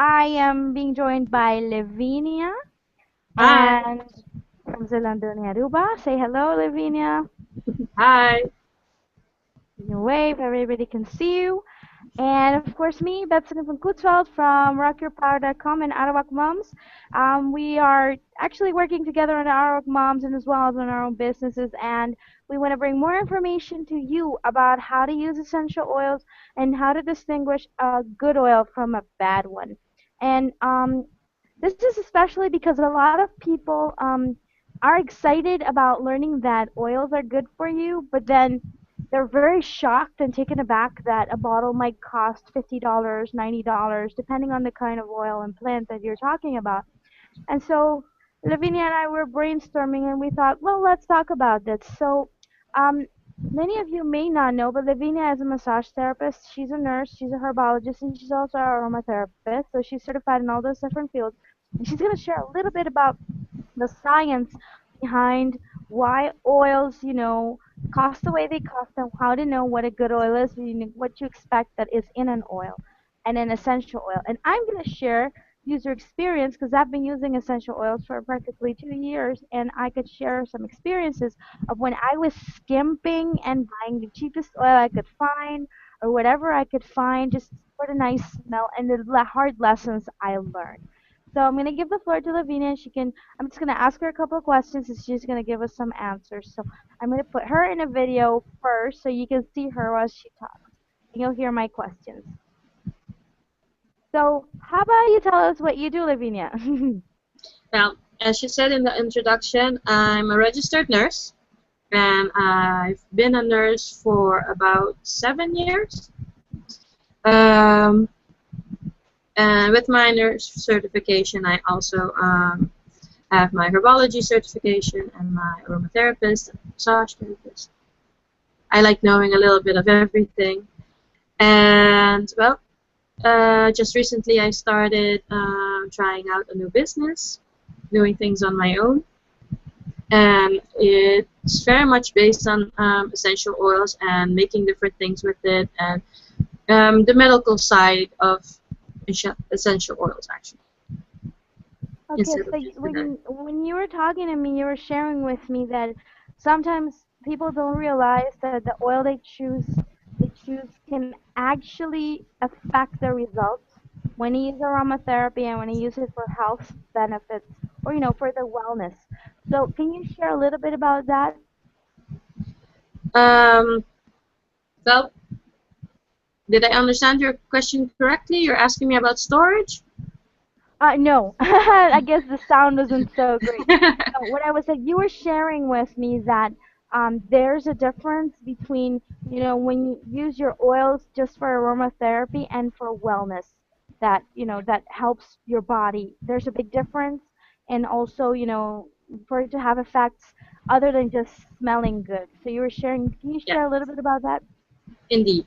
I am being joined by Levinia Hi. and from Zelandonia Aruba. Say hello, Levinia. Hi. You can wave, everybody can see you. And of course, me, Bethsarim from Kutzveld from RockYourPower.com and Arawak Moms. We are actually working together on Arawak Moms and as well as on our own businesses. And we want to bring more information to you about how to use essential oils and how to distinguish a good oil from a bad one. And this is especially because a lot of people are excited about learning that oils are good for you, but then they're very shocked and taken aback that a bottle might cost $50, $90, depending on the kind of oil and plant that you're talking about. And so Lavinia and I were brainstorming and we thought, well, let's talk about this. So um, many of you may not know, but Lavinia is a massage therapist. She's a nurse, she's a herbologist, and she's also an aromatherapist. So she's certified in all those different fields. And she's going to share a little bit about the science behind why oils, cost the way they cost and how to know what a good oil is, what you expect that is in an oil and an essential oil. And I'm going to share user experience because I've been using essential oils for practically 2 years, and I could share some experiences of when I was skimping and buying the cheapest oil I could find or whatever I could find just for the nice smell and the hard lessons I learned. So I'm gonna give the floor to Lavinia. I'm just gonna ask her a couple of questions, and she's gonna give us some answers. So I'm gonna put her in a video first, so you can see her while she talks, and you'll hear my questions. So how about you tell us what you do, Lavinia? Well, as you said in the introduction, I'm a registered nurse, and I've been a nurse for about 7 years. Um, and with my nurse certification, I also have my herbology certification and my aromatherapist and massage therapist. I like knowing a little bit of everything. And, well, just recently I started trying out a new business, doing things on my own, and it's very much based on essential oils and making different things with it, and the medical side of essential oils, actually, Okay, instead so of just the diet. when you were talking to me, you were sharing with me that sometimes people don't realize that the oil they choose can actually affect the results when you use aromatherapy and when you use it for health benefits or for the wellness. So can you share a little bit about that? Um, well, did I understand your question correctly? You're asking me about storage? No, I guess the sound wasn't so great. No, what I was saying, you were sharing with me that there's a difference between, when you use your oils just for aromatherapy and for wellness, that helps your body. There's a big difference, and also, for it to have effects other than just smelling good. So you were sharing, can you Yeah, share a little bit about that? indeed.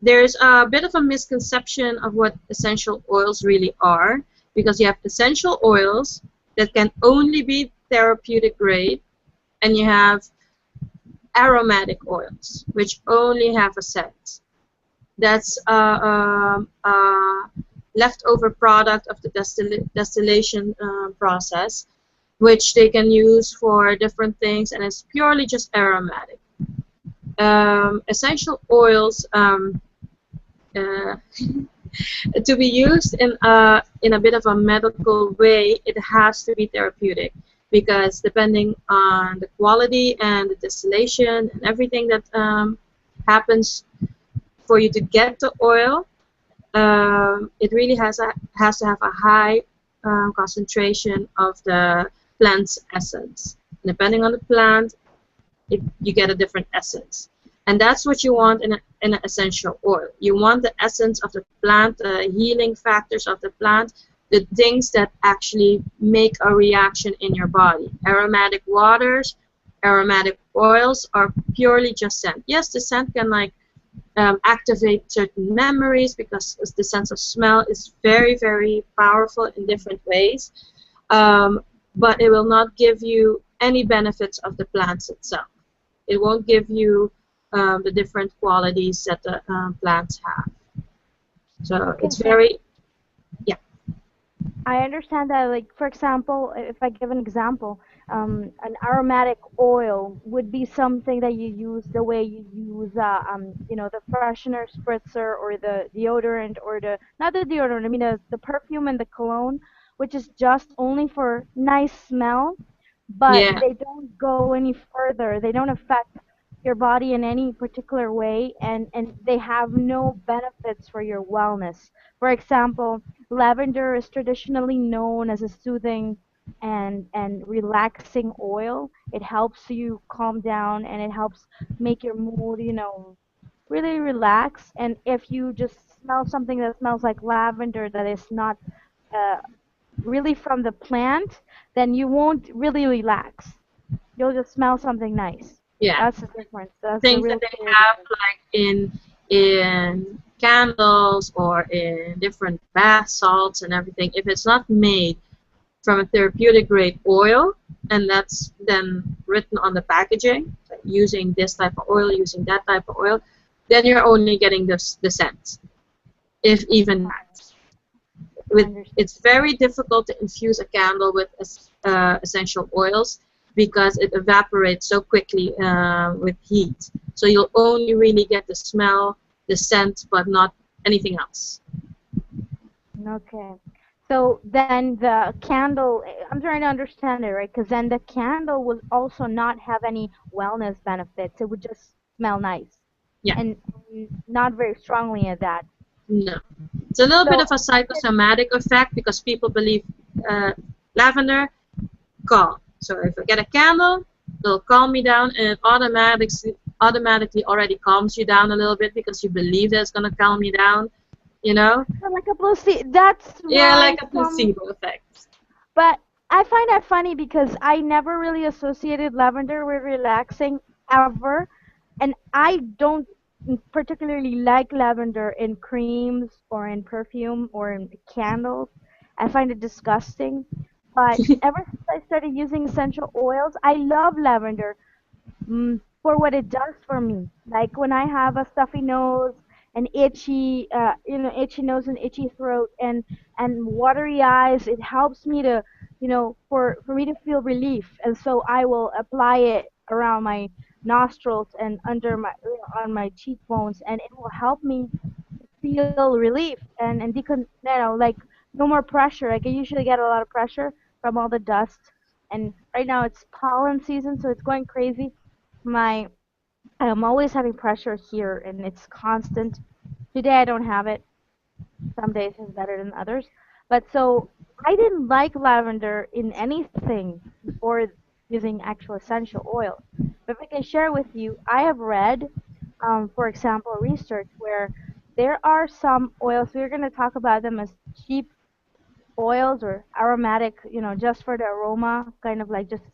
There's a bit of a misconception of what essential oils really are, because you have essential oils that can only be therapeutic grade, and you have aromatic oils which only have a scent. That's a leftover product of the distillation process, which they can use for different things, and it's purely just aromatic. Essential oils, uh, to be used in a bit of a medical way, it has to be therapeutic, because depending on the quality and the distillation and everything that happens for you to get the oil, it really has to have a high concentration of the plant's essence. And depending on the plant, you get a different essence. And that's what you want in an essential oil. You want the essence of the plant, the healing factors of the plant, the things that actually make a reaction in your body. Aromatic waters, aromatic oils are purely just scent. Yes, the scent can activate certain memories, because the sense of smell is very, very powerful in different ways. But it will not give you any benefits of the plants itself. It won't give you the different qualities that the plants have. So Okay, it's so very Yeah, I understand that, like, for example, if I give an example, an aromatic oil would be something that you use the way you use, the freshener spritzer or the deodorant or not the deodorant, I mean the perfume and the cologne, which is just only for nice smell, but yeah, they don't go any further. They don't affect your body in any particular way, and they have no benefits for your wellness. For example, lavender is traditionally known as a soothing and relaxing oil. It helps you calm down and it helps make your mood, really relax. And if you just smell something that smells like lavender that is not uh, really from the plant, then you won't really relax. You'll just smell something nice. yeah. That's the difference. That's the Things that real they clear have difference. like in candles or in different bath salts and everything, if it's not made from a therapeutic grade oil, and that's then written on the packaging, like using this type of oil, using that type of oil, then you're only getting the scent, if even that. I With understand. It's very difficult to infuse a candle with essential oils because it evaporates so quickly with heat. So you'll only really get the smell, the scent, but not anything else. Okay. So then the candle, I'm trying to understand it, right? Because then the candle will also not have any wellness benefits. It would just smell nice Yeah, and not very strongly at that. no. It's a little bit So of a psychosomatic effect because people believe uh, lavender calm. So if I get a candle, it'll calm me down, and it automatically already calms you down a little bit because you believe that it's gonna calm you down. You know? like a placebo, that's Yeah, why like a some. placebo effect. But I find that funny because I never really associated lavender with relaxing ever, and I don't particularly like lavender in creams or in perfume or in candles. I find it disgusting. But ever since I started using essential oils, I love lavender for what it does for me. Like when I have a stuffy nose, an itchy nose and itchy throat, and watery eyes, it helps me to, for me to feel relief. And so I will apply it around my nostrils and under my, on my cheekbones, and it will help me feel relief and like no more pressure. Like I usually get a lot of pressure from all the dust, and right now it's pollen season, so it's going crazy. My I'm always having pressure here, and it's constant. Today I don't have it. Some days is better than others, but so I didn't like lavender in anything before using actual essential oils. But if I can share with you, I have read, for example, research where there are some oils. We're going to talk about them as cheap oils or aromatic, just for the aroma, kind of like just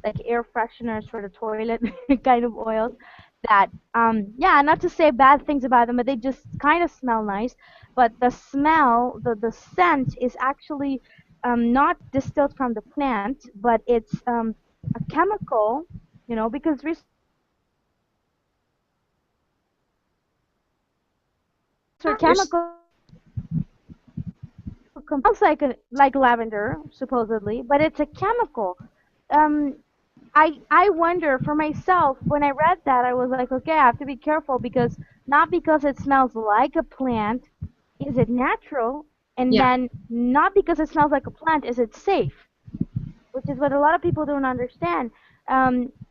like air fresheners for the toilet kind of oils that yeah, not to say bad things about them, but they just kind of smell nice. But the smell, the scent is actually not distilled from the plant, but it's a chemical, because research chemicals There's smells like lavender supposedly, but it's a chemical. Um, I wonder for myself when I read that I was like, okay, I have to be careful because not because it smells like a plant is it natural, and yeah. then not because it smells like a plant is it safe, which is what a lot of people don't understand.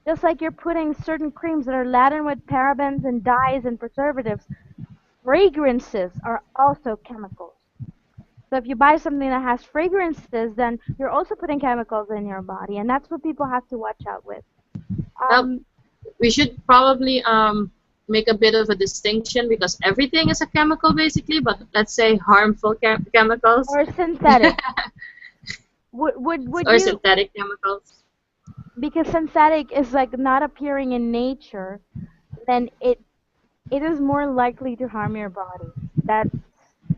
Just like you're putting certain creams that are laden with parabens and dyes and preservatives, fragrances are also chemicals. So if you buy something that has fragrances, then you're also putting chemicals in your body, and that's what people have to watch out with. Well, Um, we should probably make a bit of a distinction because everything is a chemical basically, but let's say harmful chemicals or synthetic. Would or you, synthetic chemicals. because synthetic is like not appearing in nature, then it is more likely to harm your body. That's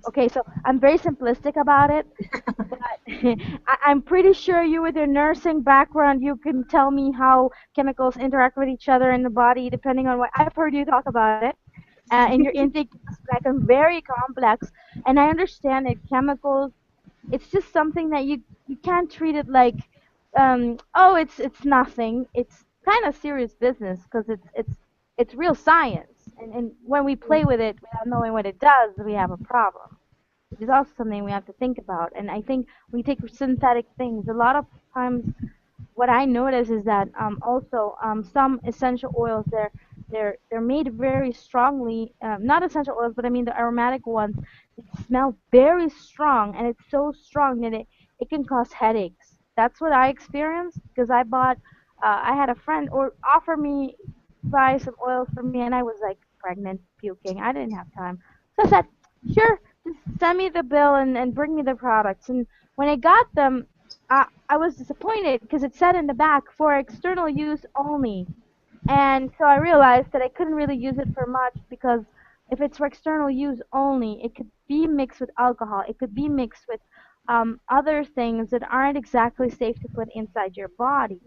okay. So I'm very simplistic about it, but I'm pretty sure you, with your nursing background, you can tell me how chemicals interact with each other in the body, depending on what I've heard you talk about it in your intake like I'm very complex, and I understand that chemicals, it's just something that you can't treat it like oh, it's nothing. It's kind of serious business because it's real science, and when we play with it without knowing what it does, we have a problem, which is also something we have to think about. And I think when you take synthetic things, a lot of times what I notice is that also some essential oils, they're made very strongly. Not essential oils, but I mean the aromatic ones. They smell very strong, and it's so strong that it can cause headaches. That's what I experienced because I bought. I had a friend or offer me buy some oils for me, and I was like pregnant, puking. I didn't have time, so I said, "Sure, just send me the bill and bring me the products." And when I got them, I was disappointed because it said in the back for external use only. And so I realized that I couldn't really use it for much because if it's for external use only, it could be mixed with alcohol. It could be mixed with other things that aren't exactly safe to put inside your body.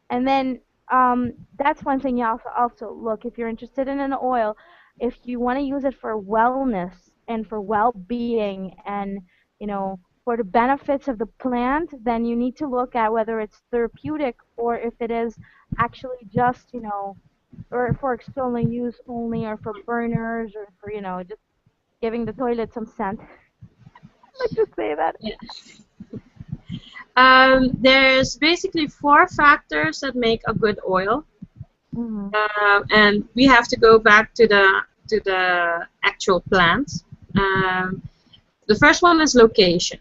And then that's one thing you also look if you're interested in an oil, if you want to use it for wellness and for well-being and for the benefits of the plant, then you need to look at whether it's therapeutic or if it is actually just or for external use only or for burners or for just giving the toilet some scent. I like to say that. Yeah. There's basically 4 factors that make a good oil, Hmm. and we have to go back to the actual plant. Um, the first one is location.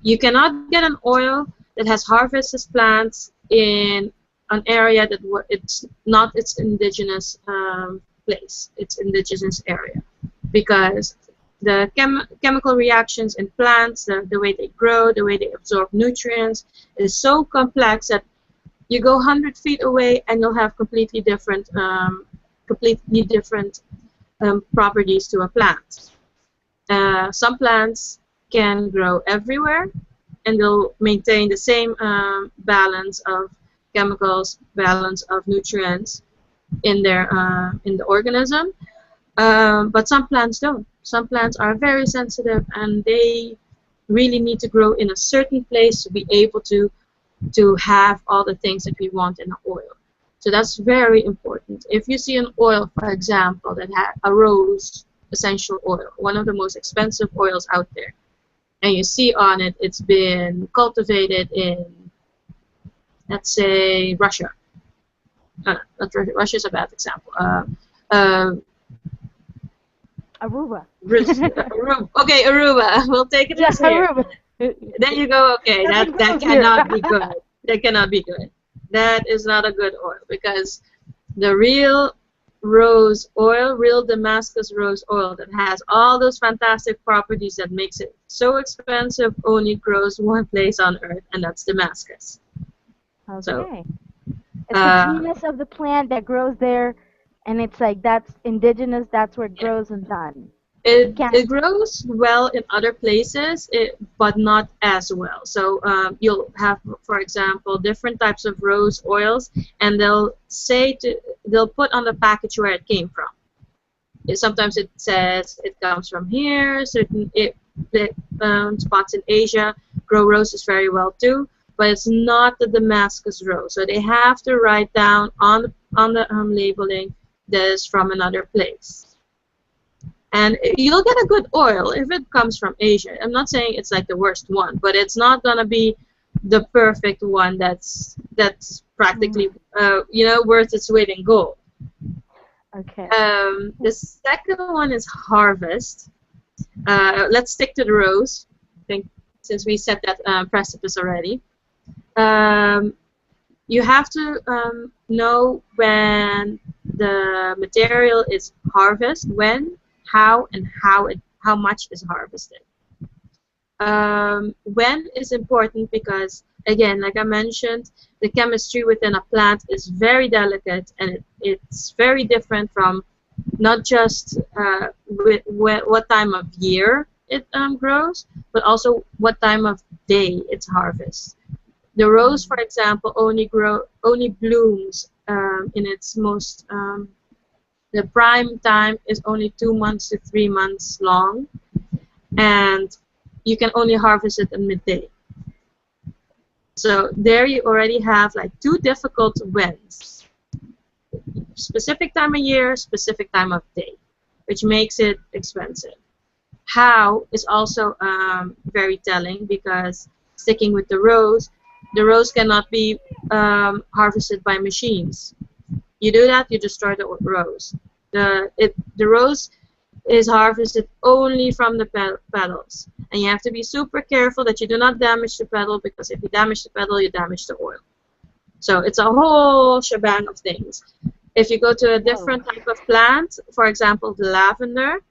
You cannot get an oil that has harvested plants in an area that it's not its indigenous place, its indigenous area, because the chemical reactions in plants, the way they grow, the way they absorb nutrients, is so complex that you go 100 feet away and you'll have completely different properties to a plant. Some plants can grow everywhere and they'll maintain the same balance of chemicals, balance of nutrients in the organism. But some plants don't. Some plants are very sensitive and they really need to grow in a certain place to be able to have all the things that we want in an oil. So that's very important. If you see an oil, for example, that has a rose essential oil, one of the most expensive oils out there, and you see on it it's been cultivated in, let's say, Russia. Russia is a bad example. Uh, Aruba. Aruba. Okay, Aruba. We'll take it Yeah, as here. Aruba. Then you go, okay, Nothing that grows here. cannot be good. That cannot be good. That is not a good oil because the real rose oil, real Damascus rose oil that has all those fantastic properties that makes it so expensive only grows one place on earth, and that's Damascus. So Okay. It's the uh, genus of the plant that grows there, and it's like that's indigenous, that's where it yeah, grows and done. You can't. it grows well in other places, but not as well. So you'll have, for example, different types of rose oils, and they'll put on the package where it came from. Sometimes it says it comes from here. Spots in Asia grow roses very well too, but it's not the Damascus rose. So they have to write down on the labeling this from another place. And you'll get a good oil if it comes from Asia. I'm not saying it's like the worst one, but it's not gonna be the perfect one that's Mm, practically worth its weight in gold. okay. The second one is harvest. Let's stick to the rose. I think since we set that precipice already. Um, you have to know when the material is harvested, when, how, and how much is harvested. When is important because, again, like I mentioned, the chemistry within a plant is very delicate and it's very different from not just what time of year it grows, but also what time of day it's harvested. The rose, for Mm, example, only blooms in its most The prime time is only 2 months to 3 months long, and you can only harvest it at midday. So there you already have like two difficult wins. Specific time of year, specific time of day, which makes it expensive. How is also very telling, because sticking with the rose cannot be harvested by machines. You do that, you destroy the rose. The rose is harvested only from the petals, and you have to be super careful that you do not damage the petal, because if you damage the petal, you damage the oil. So it's a whole shebang of things. If you go to a different type of plant, for example, the lavender,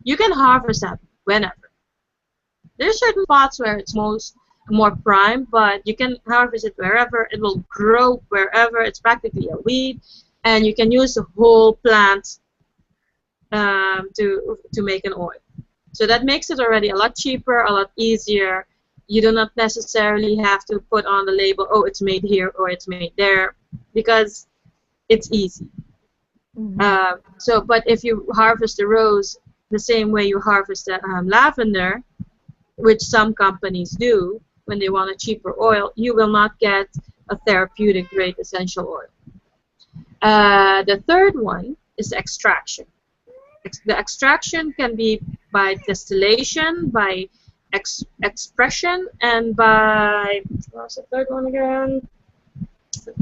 you can harvest that whenever. There's certain spots where it's more prime, but you can harvest it wherever. It will grow wherever. It's practically a weed, and you can use the whole plant to make an oil. So that makes it already a lot cheaper, a lot easier. You do not necessarily have to put on the label, oh, it's made here or it's made there, because it's easy. But if you harvest the rose the same way you harvest the lavender, which some companies do when they want a cheaper oil, you will not get a therapeutic grade essential oil. The third one is extraction. The extraction can be by distillation, by expression, and by, what's the third one again?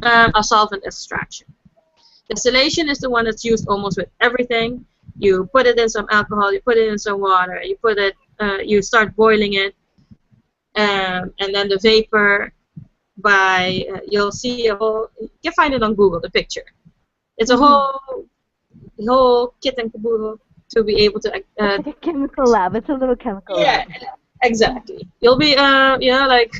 A solvent extraction. Distillation is the one that's used almost with everything. You put it in some alcohol, you put it in some water, you put it, you start boiling it, and then the vapor. You'll see a whole. You can find it on Google, the picture. It's a whole kit and caboodle to be able to. It's like a chemical lab. It's a little chemical lab. Yeah, exactly. You'll be like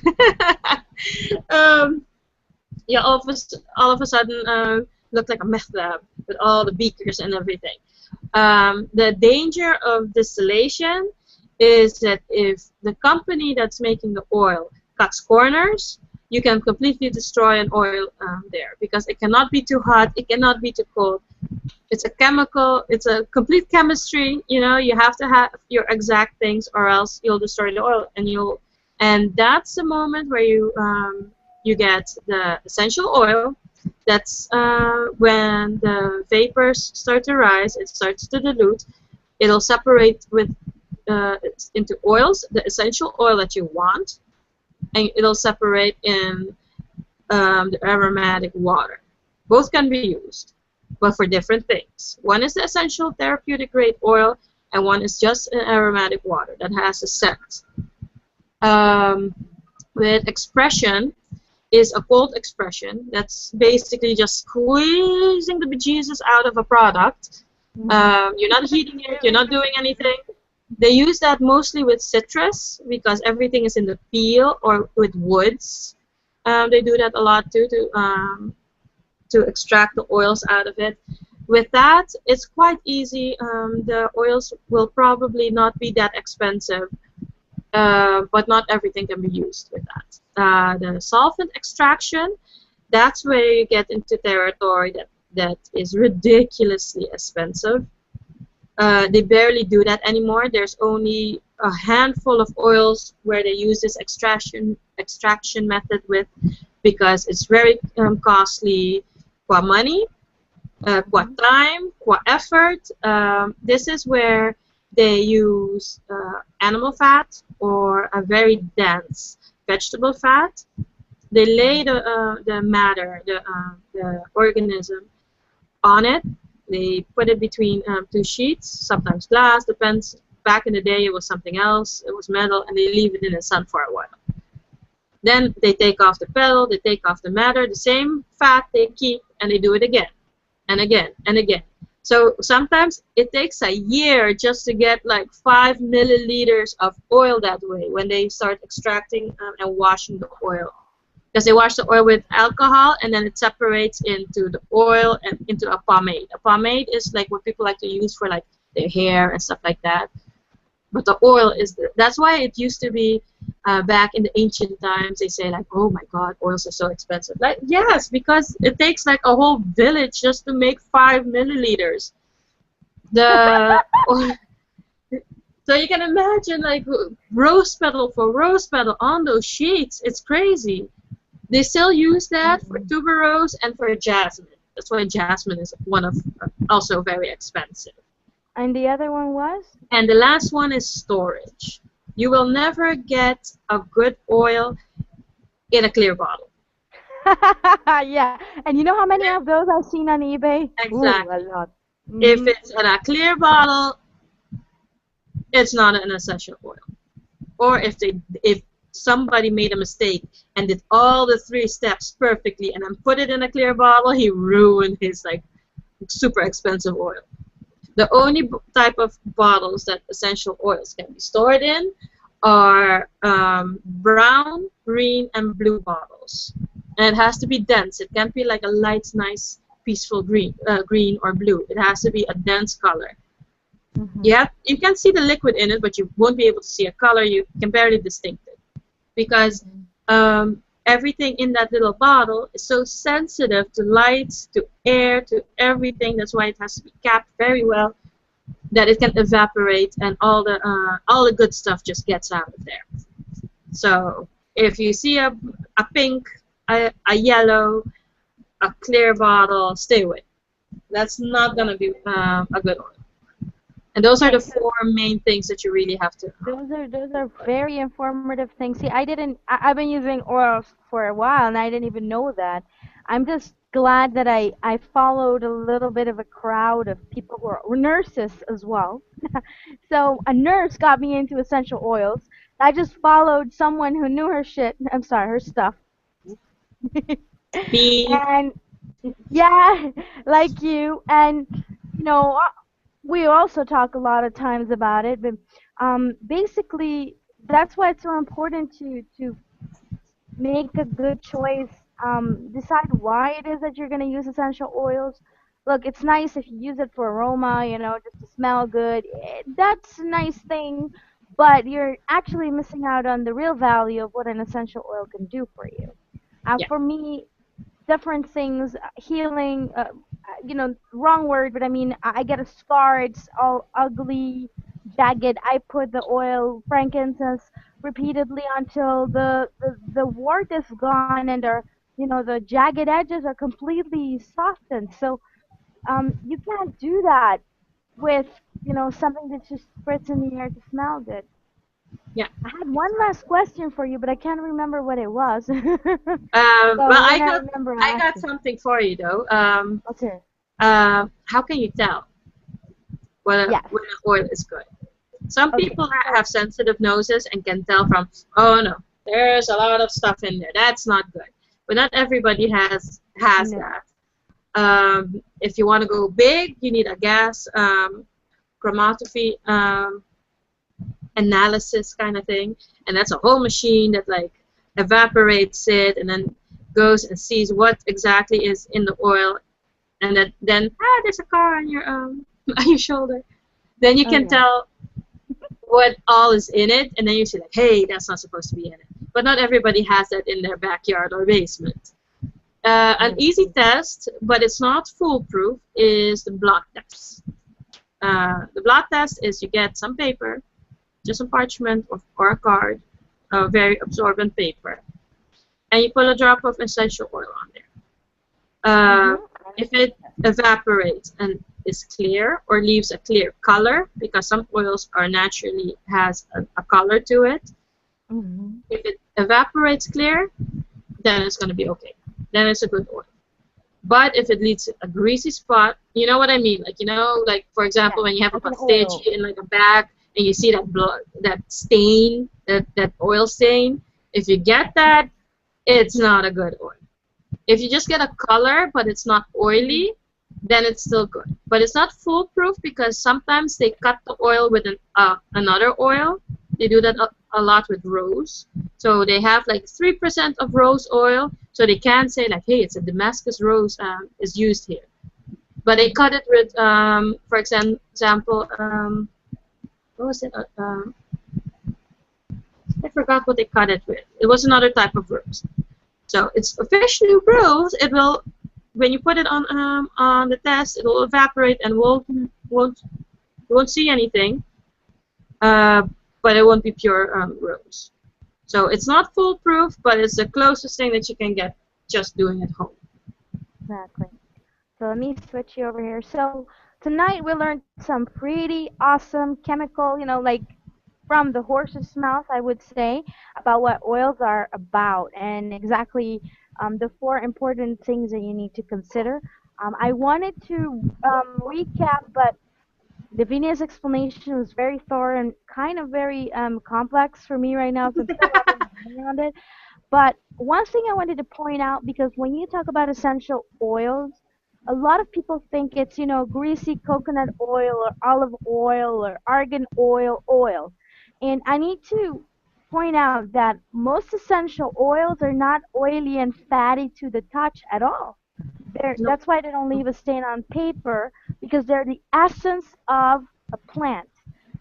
all of a sudden look like a meth lab with all the beakers and everything. The danger of distillation is that if the company that's making the oil cuts corners, you can completely destroy an oil there, because it cannot be too hot, it cannot be too cold. It's a chemical, it's a complete chemistry. You have to have your exact things, or else you'll destroy the oil, and that's the moment where you get the essential oil. That's when the vapors start to rise, it starts to dilute. It'll separate into oils, the essential oil that you want, and it'll separate in the aromatic water. Both can be used, but for different things. One is the essential therapeutic grade oil, and one is just an aromatic water that has a scent. With expression is a cold expression. That's basically just squeezing the bejesus out of a product. You're not heating it, you're not doing anything. They use that mostly with citrus, because everything is in the peel, or with woods. They do that a lot too, to extract the oils out of it. With that, it's quite easy. The oils will probably not be that expensive, but not everything can be used with that. The solvent extraction, that's where you get into territory that is ridiculously expensive. They barely do that anymore. There's only a handful of oils where they use this extraction method with, because it's very costly, qua money, qua time, qua effort. This is where they use animal fat or a very dense vegetable fat. They lay the matter, the organism, on it. They put it between two sheets, sometimes glass, depends. Back in the day it was something else, it was metal, and they leave it in the sun for a while. Then they take off the petal, they take off the matter, the same fat they keep, and they do it again, and again, and again. So sometimes it takes a year just to get like 5 milliliters of oil that way, when they start extracting and washing the oil. Because they wash the oil with alcohol, and then it separates into the oil and into a pomade. A pomade is like what people like to use for like their hair and stuff like that. But the oil is, that's why it used to be back in the ancient times, they say like, oh my God, oils are so expensive. Like, yes, because it takes like a whole village just to make 5 milliliters. The so you can imagine like rose petal for rose petal on those sheets. It's crazy. They still use that for Mhm. tuberose and for jasmine. That's why jasmine is one of also very expensive. And the other one was? And the last one is storage. You will never get a good oil in a clear bottle. Yeah. And you know how many of those I've seen on eBay? Ooh, a Exactly. lot. If Mhm. it's in a clear bottle, it's not an essential oil. Or if somebody made a mistake and did all the three steps perfectly and then put it in a clear bottle, he ruined his like super expensive oil. The only type of bottles that essential oils can be stored in are brown, green, and blue bottles. And it has to be dense. It can't be like a light, nice, peaceful green or blue. It has to be a dense color. Mhm. You can see the liquid in it, but you won't be able to see a color. You can barely distinct it because Mhm. everything in that little bottle is so sensitive to light, to air, to everything. That's why it has to be capped very well that it can evaporate and all the good stuff just gets out of there. So if you see a pink, a yellow, a clear bottle, stay away. That's not Yeah. gonna be a good oil. And those are the Okay, so four main things that you really have to. those are very informative things. See, I've been using oils for a while and I didn't even know that. I'm just glad that I followed a little bit of a crowd of people who are nurses as well. So a nurse got me into essential oils. I just followed someone who knew her shit. I'm sorry, her stuff. Me, And yeah, like you. And we also talk a lot of times about it, but basically that's why it's so important to make a good choice. Decide why it is that you're going to use essential oils. Look, it's nice if you use it for aroma, just to smell good. That's a nice thing, but you're actually missing out on the real value of what an essential oil can do for you. yeah, For me, different things, healing, wrong word, but I mean, I get a scar, it's all ugly, jagged. I put the oil, frankincense, repeatedly until the wart is gone and the jagged edges are completely softened. So, you can't do that with, something that just spritz in the air to smell good. yeah. I had one last question for you, but I can't remember what it was. Well, So when I remember, I I'll ask got you. something for you though. Okay. How can you tell Yes. when an oil is good? Some Okay. people So have sensitive noses and can tell from, oh no, there's a lot of stuff in there. That's not good. But not everybody has no. that. If you want to go big, you need a gas chromatography analysis kind of thing, and that's a whole machine that like evaporates it and then goes and sees what exactly is in the oil, and then there's a car on your on your shoulder. Then you Oh can yeah. tell what all is in it, and then you say like, hey, that's not supposed to be in it. But not everybody has that in their backyard or basement. An That's easy true. test, but it's not foolproof, is the blot test. The blot test is you get some paper, just some parchment or a card, a very absorbent paper, and you put a drop of essential oil on there. Uh, Mhm. if it evaporates and is clear or leaves a clear color, because some oils are naturally has a color to it, Mhm. if it evaporates clear, then it's going to be okay. Then it's a good oil. But if it leaves a greasy spot, you know what I mean? Like, like for example, Yeah. when you have a Like an pastage oil. in like a bag and you see that blood, that stain, that oil stain, if you get that, it's not a good oil. If you just get a color but it's not Mhm. oily, then it's still good. But it's not foolproof because sometimes they cut the oil with another oil. They do that a lot with rose. So they have like 3% of rose oil, so they can say like, hey, it's a Damascus rose is used here. But they cut it with, for example, what was it? I forgot what they cut it with. It was another type of rose. So it's officially rose. When you put it on the test, it will evaporate and won't You won't see anything, uh, but it won't be pure rose. So it's not foolproof, but it's the closest thing that you can get just doing at home. Exactly. So let me switch you over here. So tonight we learned some pretty awesome chemical, like from the horse's mouth, I would say, about what oils are about and exactly the four important things that you need to consider. I wanted to recap, but Lavinia's explanation was very thorough and kind of very complex for me right now, so I'm still wrapping my mind around it. But one thing I wanted to point out, because when you talk about essential oils, a lot of people think it's, greasy coconut oil or olive oil or argan oil. And I need to point out that most essential oils are not oily and fatty to the touch at all. Nope. That's why they don't leave a stain on paper, because they're the essence of a plant,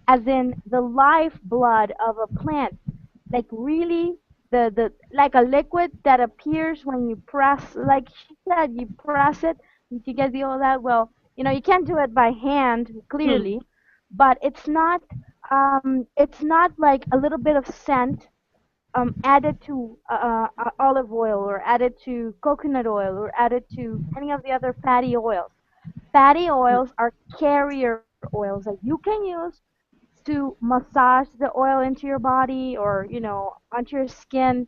as in the lifeblood of a plant, like really the like a liquid that appears when you press, like she said, you press it to get the all that. Well, you can't do it by hand Hmm. clearly, but it's not like a little bit of scent added to olive oil or added to coconut oil or added to any of the other fatty oils. Fatty oils are carrier oils that you can use to massage the oil into your body or onto your skin.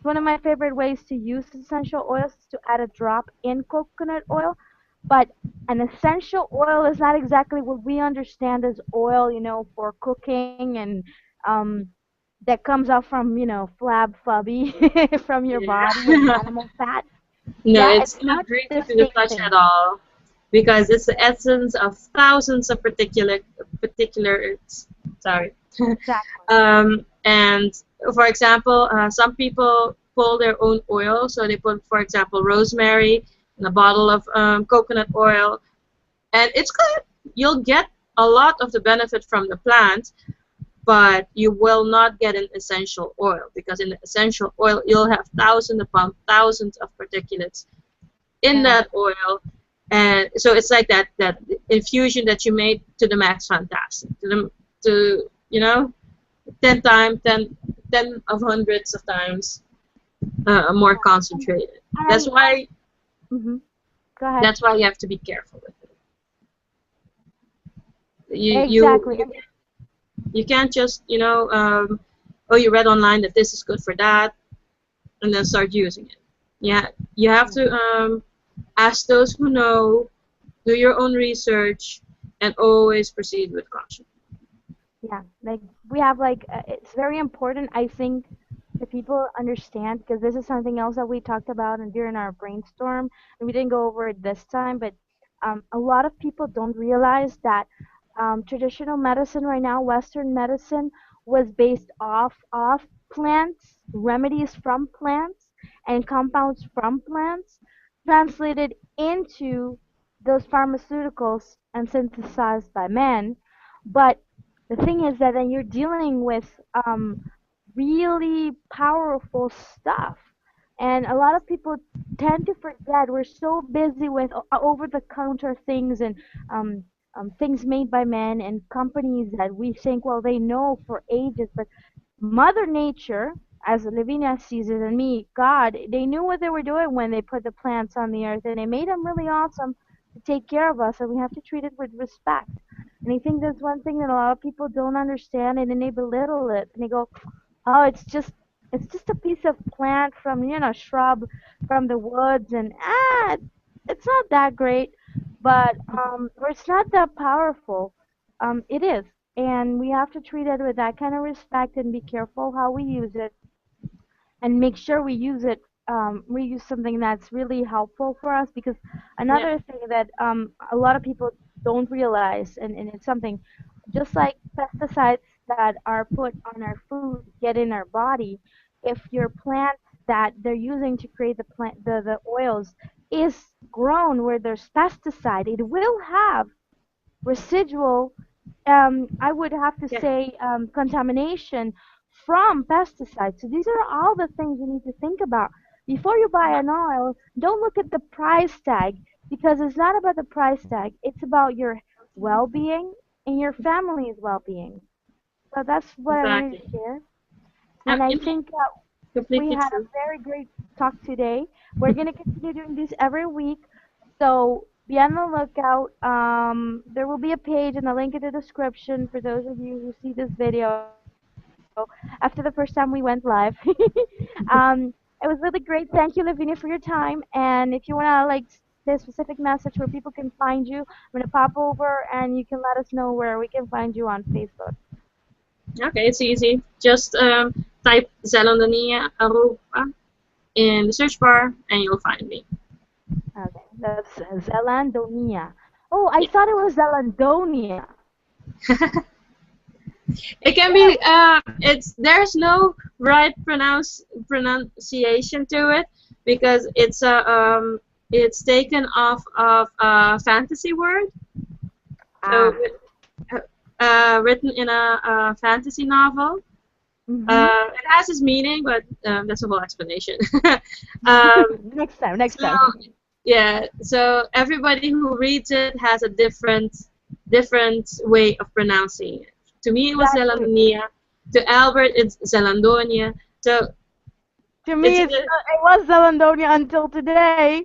One of my favorite ways to use essential oils is to add a drop in coconut oil. But an essential oil is not exactly what we understand as oil, for cooking and um, that comes out from, flab fubby from your body and Yeah. animal fat. No, Yeah, it's it's not not greasy the to the same touch at thing. all because it's the essence of thousands of particular sorry. Exactly. And for example, some people pull their own oil, so they put, for example, rosemary in a bottle of coconut oil, and it's good. You'll get a lot of the benefit from the plant, but you will not get an essential oil because in the essential oil you'll have thousands of particulates in Yeah. that oil, and so it's like that infusion that you made to the max fantastic to 10 times 10 of hundreds of times more Yeah. And, concentrated. and that's why hmm Go ahead. that's why you have to be careful with it. you you Exactly. you, you can't just oh, you read online that this is good for that and then start using it. Yeah, you have Yeah. to ask those who know, do your own research, and always proceed with caution. Yeah, like we have like it's very important, I think, that people understand, because this is something else that we talked about and during our brainstorm, and we didn't go over it this time, but a lot of people don't realize that traditional medicine right now, Western medicine, was based off plants, remedies from plants, and compounds from plants, translated into those pharmaceuticals and synthesized by men. But the thing is that then you're dealing with really powerful stuff. And a lot of people tend to forget, we're so busy with over the counter things and um, things made by men and companies that we think, well, they know for ages. But Mother Nature, as Levinia sees it, and me, God, they knew what they were doing when they put the plants on the earth, and they made them really awesome to take care of us, and we have to treat it with respect. And I think that's one thing that a lot of people don't understand, and then they belittle it, and they go, "Oh, it's just a piece of plant from shrub from the woods, and it's not that great, but or it's not that powerful. It is, and we have to treat it with that kind of respect and be careful how we use it and make sure we use something that's really helpful for us, because Yeah. another thing that a lot of people don't realize, and it's something just like pesticides that are put on our food get in our body. If your plant that they're using to create the oils is grown where there's pesticide, it will have residual, I would have to Yeah. say, contamination from pesticides. So these are all the things you need to think about. Before you buy an oil, don't look at the price tag, because it's not about the price tag. It's about your well-being. in your family's well-being. So that's what I wanted Exactly. to share. And I It think we completely had a true. very great talk today. We're going to continue doing this every week. So be on the lookout. There will be a page and a link in the description for those of you who see this video after the first time we went live. um, it was really great. Thank you, Lavinia, for your time. And if you want to like say a specific message where people can find you, I'm going to pop over and you can let us know where we can find you on Facebook. Okay, it's easy. Just type Zelandonia Aruba in the search bar and you'll find me. Okay, that's Zelandonia. Oh, I Yeah. thought it was Zelandonia. It can be it's there's no right pronunciation to it because it's taken off of a fantasy word. So Ah. written in a fantasy novel. Mm-hmm. It has its meaning, but that's a whole explanation. um, Next time, next so time. yeah, so everybody who reads it has a different way of pronouncing it. To me, it was Exactly. Zelandonia. To Albert, it's Zelandonia. So To me, it's it was Zelandonia until today.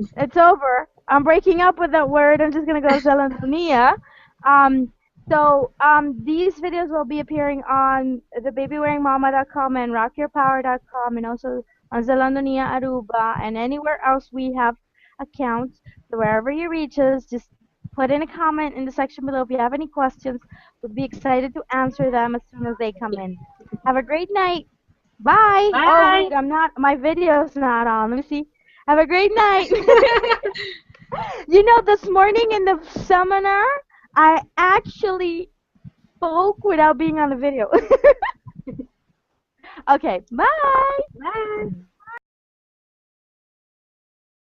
It's over. I'm breaking up with that word. I'm just gonna go Zelandonia. Um, these videos will be appearing on the babywearingmama.com and rockyourpower.com and also on Zelandonia Aruba and anywhere else we have accounts. So wherever you reach us, just put in a comment in the section below if you have any questions. We'd be excited to answer them as soon as they come in. Have a great night. Bye. Oh bye. wait, I'm not. My video's not on. Let me see. Have a great night. This morning in the seminar, I actually spoke without being on the video. Okay, bye. Bye.